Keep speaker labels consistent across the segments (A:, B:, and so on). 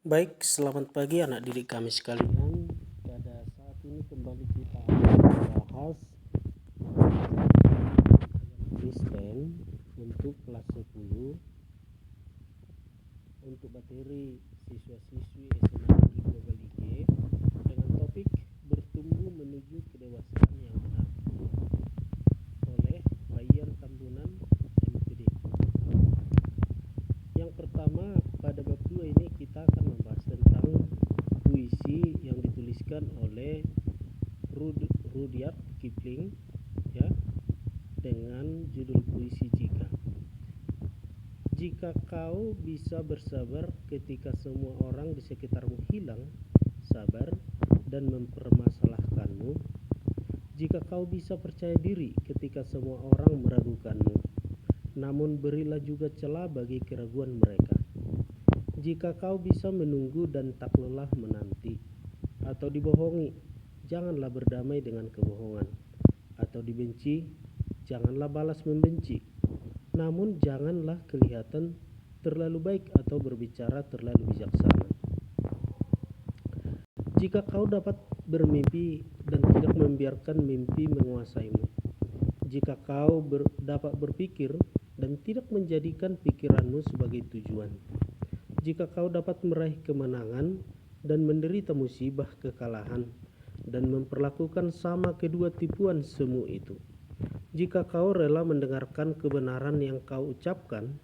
A: Baik, selamat pagi anak didik kami sekalian. Pada saat ini kembali kita akan membahas Kristen untuk kelas 10 untuk materi siswa-siswi SMA Negeri Global IG dengan topik bertumbuh menuju kedewasaan yang benar oleh Bayan Tambunan MPD. Yang pertama, pada bab 2 ini kita akan membahas tentang puisi yang dituliskan oleh Rudyard Kipling ya, dengan judul puisi Jika kau bisa bersabar ketika semua orang di sekitarmu hilang sabar dan mempermasalahkanmu, jika kau bisa percaya diri ketika semua orang meragukanmu, namun berilah juga celah bagi keraguan mereka. Jika kau bisa menunggu dan tak lelah menanti, atau dibohongi, janganlah berdamai dengan kebohongan, atau dibenci, janganlah balas membenci. Namun janganlah kelihatan terlalu baik atau berbicara terlalu bijaksana. Jika kau dapat bermimpi dan tidak membiarkan mimpi menguasaimu, jika kau dapat berpikir dan tidak menjadikan pikiranmu sebagai tujuan, jika kau dapat meraih kemenangan dan menderita musibah kekalahan dan memperlakukan sama kedua tipuan semu itu, jika kau rela mendengarkan kebenaran yang kau ucapkan,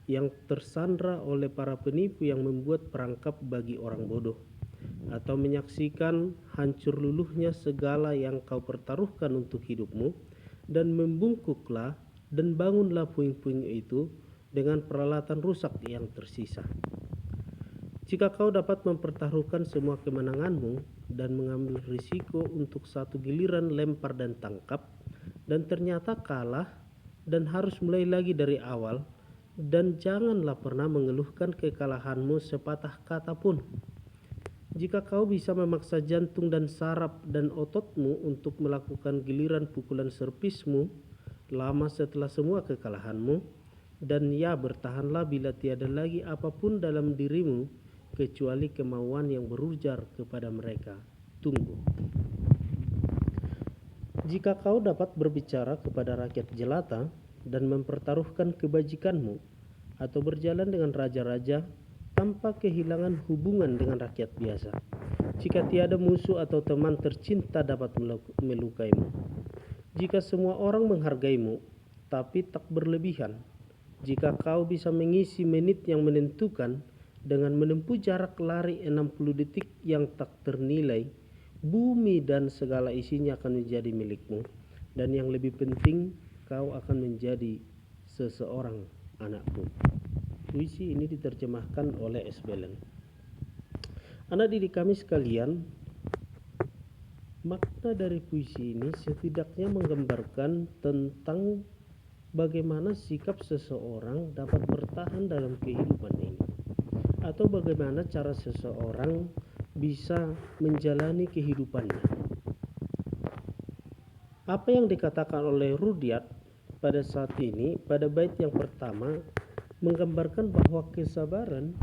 A: yang tersandra oleh para penipu yang membuat perangkap bagi orang bodoh, atau menyaksikan hancur luluhnya segala yang kau pertaruhkan untuk hidupmu, dan membungkuklah dan bangunlah puing-puing itu dengan peralatan rusak yang tersisa. Jika kau dapat mempertaruhkan semua kemenanganmu dan mengambil risiko untuk satu giliran lempar dan tangkap, dan ternyata kalah dan harus mulai lagi dari awal, dan janganlah pernah mengeluhkan kekalahanmu sepatah kata pun. Jika kau bisa memaksa jantung dan saraf dan ototmu untuk melakukan giliran pukulan serpismu lama setelah semua kekalahanmu, dan ya bertahanlah bila tiada lagi apapun dalam dirimu kecuali kemauan yang berujar kepada mereka, tunggu. Jika kau dapat berbicara kepada rakyat jelata dan mempertaruhkan kebajikanmu, atau berjalan dengan raja-raja tanpa kehilangan hubungan dengan rakyat biasa, jika tiada musuh atau teman tercinta dapat melukaimu, jika semua orang menghargaimu tapi tak berlebihan, jika kau bisa mengisi menit yang menentukan dengan menempuh jarak lari 60 detik yang tak ternilai, bumi dan segala isinya akan menjadi milikmu, dan yang lebih penting, kau akan menjadi seseorang anakku. Puisi ini diterjemahkan oleh S. Belen. Anak didik kami sekalian, makna dari puisi ini setidaknya menggambarkan tentang bagaimana sikap seseorang dapat bertahan dalam kehidupan ini, atau bagaimana cara seseorang bisa menjalani kehidupannya. Apa yang dikatakan oleh Rudyard pada saat ini pada bait yang pertama menggambarkan bahwa kesabaran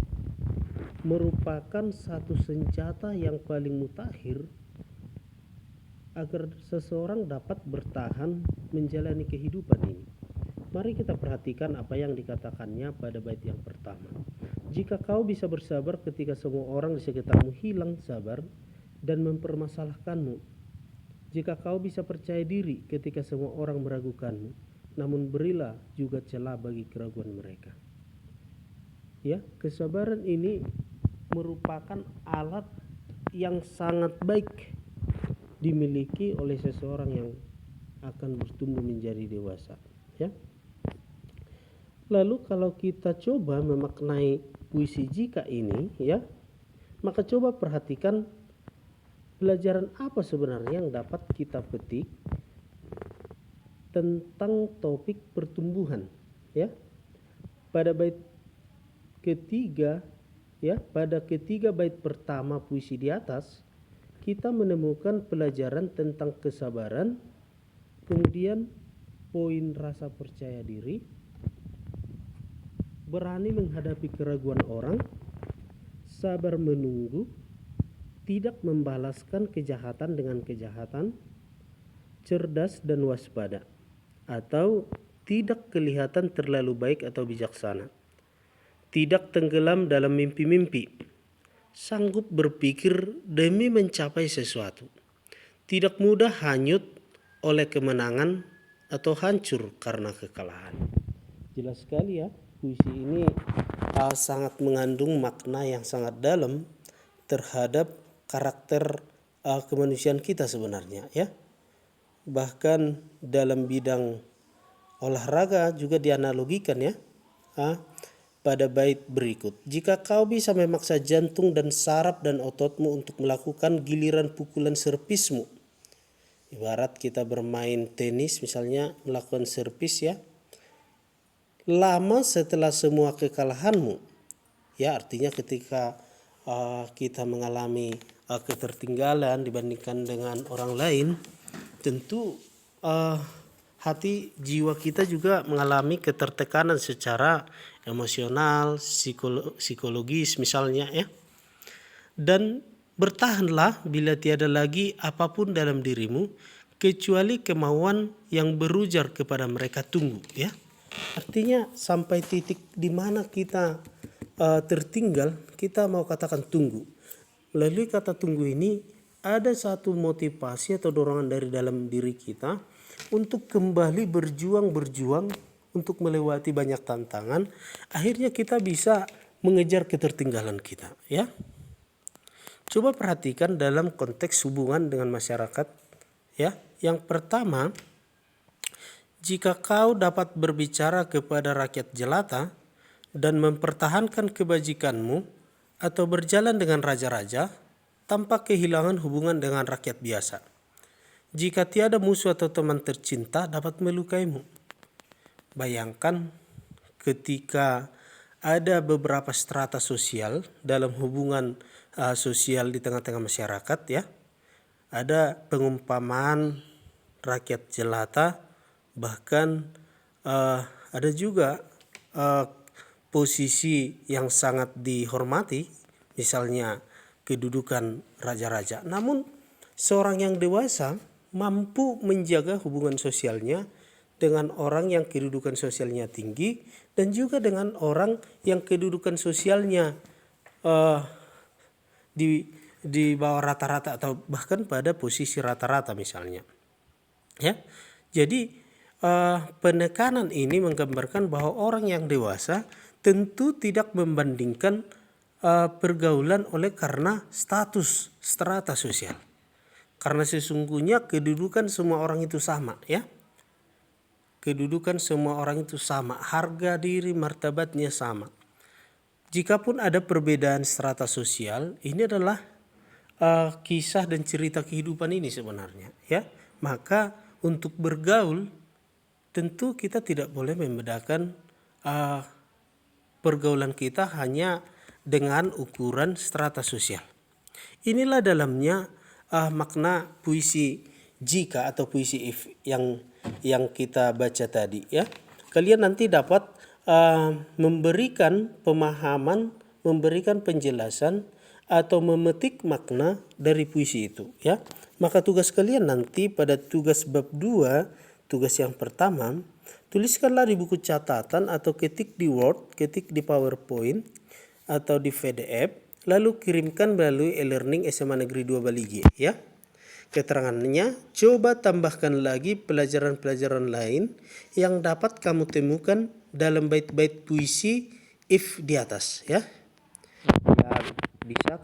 A: merupakan satu senjata yang paling mutakhir agar seseorang dapat bertahan menjalani kehidupan ini. Mari kita perhatikan apa yang dikatakannya pada bait yang pertama. Jika kau bisa bersabar ketika semua orang di sekitarmu hilang sabar dan mempermasalahkanmu, jika kau bisa percaya diri ketika semua orang meragukanmu, namun berilah juga celah bagi keraguan mereka. Ya, kesabaran ini merupakan alat yang sangat baik dimiliki oleh seseorang yang akan bertumbuh menjadi dewasa, ya. Lalu kalau kita coba memaknai puisi jika ini, ya, maka coba perhatikan pelajaran apa sebenarnya yang dapat kita petik tentang topik pertumbuhan, ya. Pada bait ketiga, ya, pada ketiga bait pertama puisi di atas, kita menemukan pelajaran tentang kesabaran, kemudian poin rasa percaya diri, berani menghadapi keraguan orang, sabar menunggu, tidak membalaskan kejahatan dengan kejahatan, cerdas dan waspada, atau tidak kelihatan terlalu baik atau bijaksana, tidak tenggelam dalam mimpi-mimpi, sanggup berpikir demi mencapai sesuatu, tidak mudah hanyut oleh kemenangan atau hancur karena kekalahan. Jelas sekali ya, puisi ini sangat mengandung makna yang sangat dalam terhadap karakter kemanusiaan kita sebenarnya ya. Bahkan dalam bidang olahraga juga dianalogikan ya pada bait berikut. Jika kau bisa memaksa jantung dan saraf dan ototmu untuk melakukan giliran pukulan servismu. Ibarat kita bermain tenis misalnya, melakukan servis ya. Lama setelah semua kekalahanmu, ya artinya ketika kita mengalami ketertinggalan dibandingkan dengan orang lain, tentu hati jiwa kita juga mengalami ketertekanan secara emosional, psikologis misalnya ya. Dan bertahanlah bila tiada lagi apapun dalam dirimu kecuali kemauan yang berujar kepada mereka tunggu ya. Artinya sampai titik di mana kita tertinggal, kita mau katakan tunggu. Melalui kata tunggu ini ada satu motivasi atau dorongan dari dalam diri kita untuk kembali berjuang untuk melewati banyak tantangan. Akhirnya kita bisa mengejar ketertinggalan kita ya. Coba perhatikan dalam konteks hubungan dengan masyarakat ya. Yang pertama, jika kau dapat berbicara kepada rakyat jelata dan mempertahankan kebajikanmu atau berjalan dengan raja-raja tanpa kehilangan hubungan dengan rakyat biasa. Jika tiada musuh atau teman tercinta dapat melukaimu. Bayangkan ketika ada beberapa strata sosial dalam hubungan sosial di tengah-tengah masyarakat ya. Ada pengumpamaan rakyat jelata, bahkan ada juga posisi yang sangat dihormati, misalnya kedudukan raja-raja. Namun seorang yang dewasa mampu menjaga hubungan sosialnya dengan orang yang kedudukan sosialnya tinggi dan juga dengan orang yang kedudukan sosialnya di bawah rata-rata atau bahkan pada posisi rata-rata misalnya. Ya, jadi penekanan ini menggambarkan bahwa orang yang dewasa tentu tidak membandingkan pergaulan oleh karena status strata sosial. Karena sesungguhnya kedudukan semua orang itu sama ya. Kedudukan semua orang itu sama, harga diri martabatnya sama. Jikapun ada perbedaan strata sosial, ini adalah kisah dan cerita kehidupan ini sebenarnya ya. Maka untuk bergaul tentu kita tidak boleh membedakan pergaulan kita hanya dengan ukuran strata sosial. Inilah dalamnya makna puisi jika atau puisi if yang kita baca tadi ya. Kalian nanti dapat memberikan pemahaman, memberikan penjelasan atau memetik makna dari puisi itu ya. Maka tugas kalian nanti pada tugas bab 2, tugas yang pertama, tuliskanlah di buku catatan atau ketik di Word, ketik di PowerPoint atau di PDF, lalu kirimkan melalui e-learning SMA Negeri 2 Balige ya. Keterangannya, coba tambahkan lagi pelajaran-pelajaran lain yang dapat kamu temukan dalam bait-bait puisi if di atas ya. Ya bisa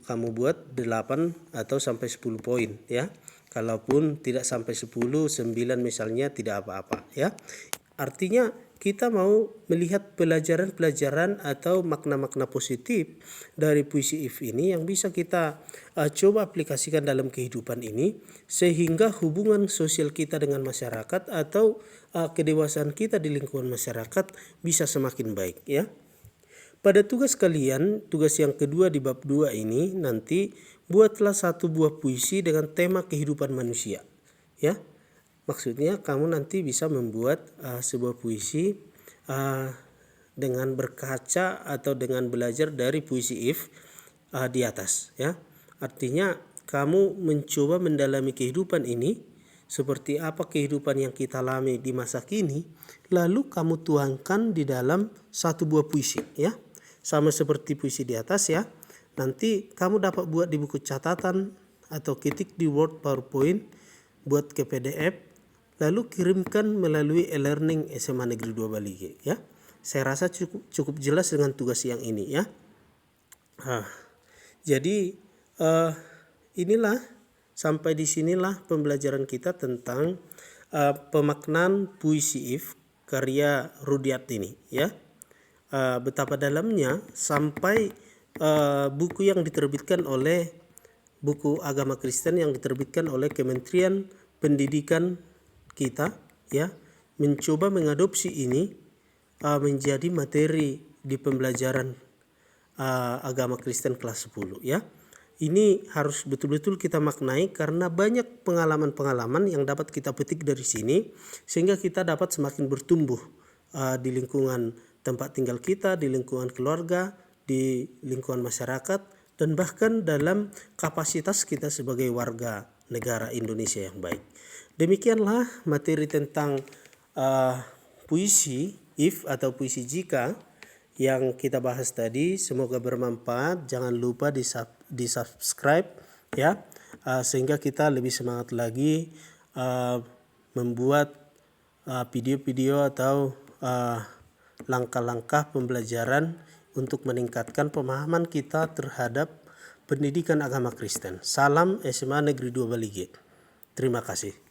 A: kamu buat 8 atau sampai 10 poin ya. Kalaupun tidak sampai 10, 9 misalnya tidak apa-apa ya. Artinya kita mau melihat pelajaran-pelajaran atau makna-makna positif dari puisi if ini yang bisa kita coba aplikasikan dalam kehidupan ini sehingga hubungan sosial kita dengan masyarakat atau kedewasaan kita di lingkungan masyarakat bisa semakin baik ya. Pada tugas kalian, tugas yang kedua di bab 2 ini nanti buatlah satu buah puisi dengan tema kehidupan manusia ya. Maksudnya kamu nanti bisa membuat sebuah puisi dengan berkaca atau dengan belajar dari puisi if di atas, ya. Artinya kamu mencoba mendalami kehidupan ini, seperti apa kehidupan yang kita alami di masa kini, lalu kamu tuangkan di dalam satu buah puisi, ya. Sama seperti puisi di atas, ya. Nanti kamu dapat buat di buku catatan atau ketik di Word, PowerPoint, buat ke PDF, lalu kirimkan melalui e-learning SMA Negeri 2 Balige, ya. Saya rasa cukup jelas dengan tugas yang ini, ya. Jadi inilah, sampai di sinilah pembelajaran kita tentang pemaknaan puisi If karya Rudyard ini, ya. Betapa dalamnya sampai buku yang diterbitkan oleh buku agama Kristen yang diterbitkan oleh Kementerian Pendidikan kita, ya, mencoba mengadopsi ini menjadi materi di pembelajaran agama Kristen kelas 10, ya. Ini harus betul-betul kita maknai karena banyak pengalaman-pengalaman yang dapat kita petik dari sini, sehingga kita dapat semakin bertumbuh di lingkungan tempat tinggal kita, di lingkungan keluarga, di lingkungan masyarakat, dan bahkan dalam kapasitas kita sebagai warga negara Indonesia yang baik. Demikianlah materi tentang puisi If atau puisi jika yang kita bahas tadi. Semoga bermanfaat. Jangan lupa di subscribe, ya, sehingga kita lebih semangat lagi membuat video-video atau langkah-langkah pembelajaran untuk meningkatkan pemahaman kita terhadap pendidikan agama Kristen. Salam SMA Negeri 2 Balige. Terima kasih.